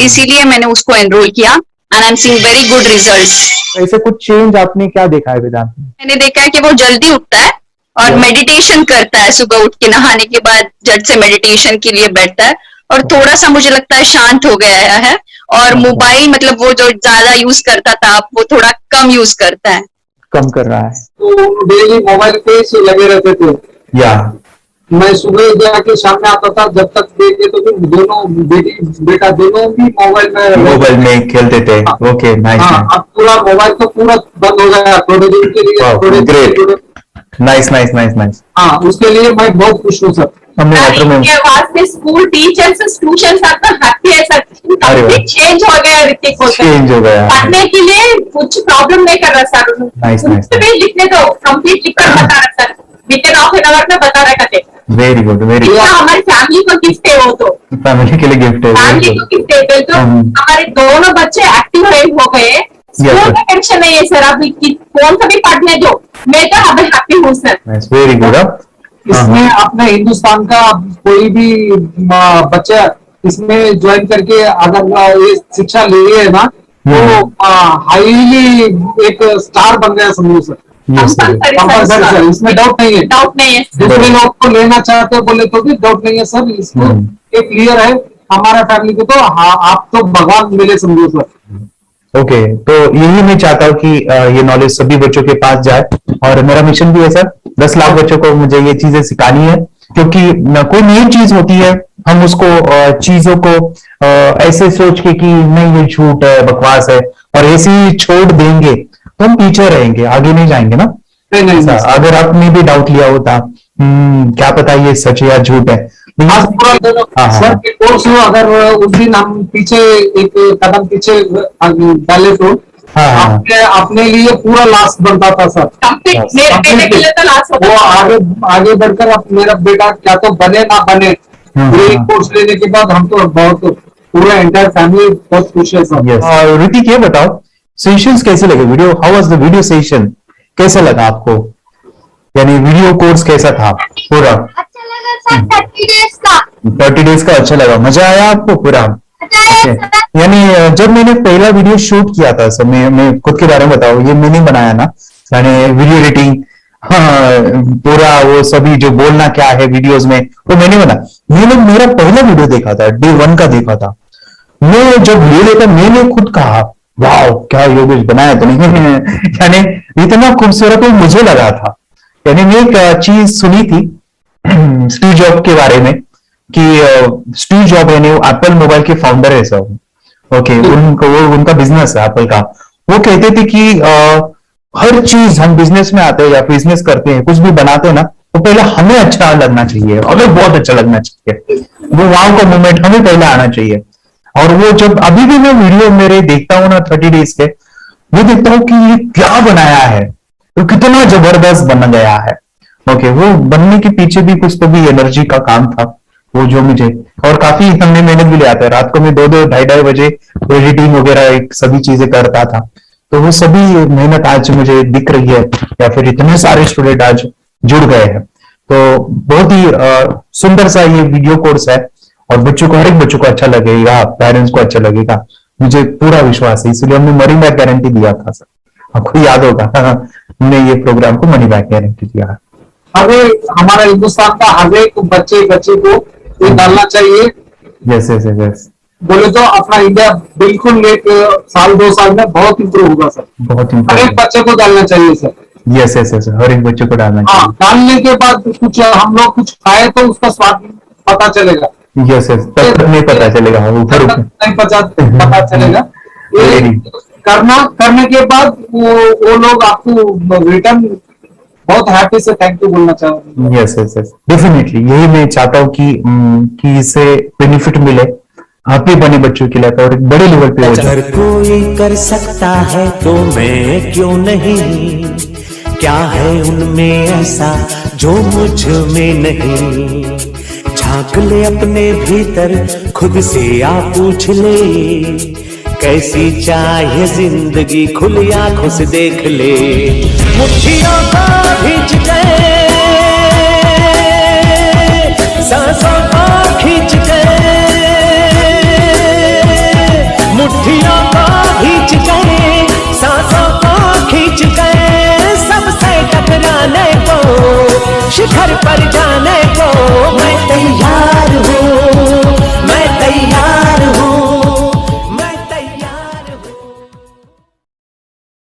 इसीलिए मैंने उसको एनरोल किया and I am seeing very good results. ऐसे कुछ चेंज आपने क्या देखा है वेदांत में? मैंने देखा है कि वो जल्दी उठता है और मेडिटेशन करता है. सुबह उठ के नहाने के बाद झट से मेडिटेशन के लिए बैठता है और थोड़ा सा मुझे लगता है शांत हो गया है. और मोबाइल मतलब वो जो ज्यादा यूज करता था वो थोड़ा कम यूज करता है, कम कर रहा है. तो डेली मोबाइल पे से लगे रहते थे. या मैं सुबह जाके सामने आता था, जब तक देखे तो फिर दोनों बेटा दोनों भी मोबाइल में खेलते थे. Okay, nice. अब पूरा मोबाइल तो पूरा बंद हो गया थोड़े दिन के लिए. Great. Nice nice nice nice. हाँ, उसके लिए मैं बहुत खुश हूँ सर। हमने वाटर में इनके वास्ते स्कूल टीचर्स ट्यूशन आपका हैप्पी है सर। कंप्लीट चेंज हो गया ऋतिक को सर। चेंज हो गया। पढ़ने के लिए कुछ प्रॉब्लम नहीं कर रहा सर। Nice nice. कुछ भी लिखने दो, कंप्लीट लिखकर बता रहा sir. Within half an hour में बता रहा कहते। Very good very good. हमारी फैमिली को गिफ्ट है वो तो। फैमिली के लिए गिफ्ट है। फैमिली को गिफ्ट है तो हमारे दोनों बच्चे एक्टिव हो गए। स्कूल का टेंशन नहीं है सर। अभी कौन सा भी पढ़ने दो, मैं तो अभी हैप्पी हूँ सर। Very good. इसमें अपने हिंदुस्तान का कोई भी बच्चा इसमें ज्वाइन करके अगर ये शिक्षा ले है ना, तो हाईली एक स्टार बन गया समझो सर। कंपल्सरी सर, इसमें डाउट नहीं है। डाउट नहीं है। दूसरे लोग को लेना चाहते बोले तो भी डाउट नहीं है सर। इसको एक क्लियर है हमारा फैमिली को, तो आप तो भगवान मिले समझो सर। ओके, तो यही मैं चाहता हूँ कि ये नॉलेज सभी बच्चों के पास जाए, और मेरा मिशन भी है सर 10 लाख बच्चों को मुझे ये चीजें सिखानी है, क्योंकि कोई नई चीज होती है हम उसको चीजों को ऐसे सोच के कि नहीं ये झूठ है बकवास है और ऐसे ही छोड़ देंगे तो हम पीछे रहेंगे, आगे नहीं जाएंगे ना। नहीं, अगर आपने भी डाउट लिया होता क्या पता ये सच है या झूठ है। सर के कोर्स हो, अगर उस दिन हम पीछे एक कदम पीछे डाले तो अपने लिए पूरा लास्ट बनता था सर। मेरे के लिए तो लास्ट वो आगे बढ़कर अब मेरा बेटा क्या तो बने ना बने, ये कोर्स लेने के बाद हम तो बहुत पूरा एंटायर फैमिली बहुत खुश है सर। ऋतिक ये बताओ सेशंस कैसे लगे? Video how was the video session? कैसा लगा आपको? यानी वीडियो कोर्स कैसा था पूरा? अच्छा लगा सर। 30 डेज का 30 डेज का अच्छा लगा, मजा आया आपको पूरा? यानी जब मैंने पहला वीडियो शूट किया था सर, मैं खुद के बारे में बताऊं, ये मैंने बनाया ना, मैंने वीडियो एडिटिंग पूरा वो सभी जो बोलना क्या है वीडियोस में वो मैंने बना। मैंने मेरा पहला वीडियो देखा था, डे 1 का देखा था। मैं जब वीडियो देखा मैंने खुद कहा वाह क्या योगेश बनाया तो नहीं यानी इतना खूबसूरत मुझे लगा था। यानी मैं एक चीज सुनी थी स्टीव जॉब के बारे में कि स्टीव जॉब यानी एप्पल मोबाइल के फाउंडर है सब, ओके, उनका बिजनेस है एप्पल का। वो कहते थे कि हर चीज हम बिजनेस में आते हैं या बिजनेस करते हैं, कुछ भी बनाते हैं ना, तो पहले हमें अच्छा लगना चाहिए, हमें बहुत अच्छा लगना चाहिए, वो वाव का मोमेंट हमें पहले आना चाहिए। और वो जब अभी भी मैं वीडियो मेरे देखता हूँ ना 30 डेज के, मैं देखता हूँ कि ये क्या बनाया है, तो कितना जबरदस्त बन गया है। ओके, वो बनने के पीछे भी कुछ तो भी एनर्जी का काम था वो जो मुझे, और काफी हमने मेहनत भी लिया था। रात को मैं 2-2 ढाई बजे एडिटिंग वगैरह सभी चीजें करता था, तो वो सभी मेहनत आज मुझे दिख रही है, या फिर इतने सारे स्टूडेंट आज जुड़ गए हैं। तो बहुत ही सुंदर सा ये वीडियो कोर्स है, और बच्चों को, हर एक बच्चों को अच्छा लगेगा, पेरेंट्स को अच्छा लगेगा, मुझे पूरा विश्वास है। इसलिए हमने मनी बैक गारंटी दिया था सर, आपको याद होगा हमने ये प्रोग्राम को मनी बैक गारंटी दिया। हमारा हिंदुस्तान का हर एक बच्चे को ये डालना चाहिए। यस यस यस, बोले तो अपना इंडिया बिल्कुल एक साल 2 साल में बहुत इंप्रूव होगा सर। बहुत हर एक बच्चे को डालना चाहिए सर। यस यस यस, हर एक बच्चे को डालना चाहिए। डालने के बाद कुछ हम लोग कुछ खाए तो उसका स्वाद पता चलेगा। यस यस, तब नहीं पता चलेगा, ऊपर नहीं पता चलेगा। करने के बाद वो लोग आपको रिटर्न बहुत हैप्पी से थैंक यू बोलना चाहूंगा। यस यस यस, डेफिनेटली यही मैं चाहता हूँ कि इससे बेनिफिट मिले हैप्पी बने बच्चों के लिए, और एक बड़े लेवल पे हो जाए। अगर कोई कर सकता है तो मैं क्यों नहीं, क्या है उनमें ऐसा जो मुझ में नहीं। झांक ले अपने भीतर खुद से आ पूछ ले, कैसी चाहे जिंदगी खुली आंखों से देख ले। मुट्ठियों को भींच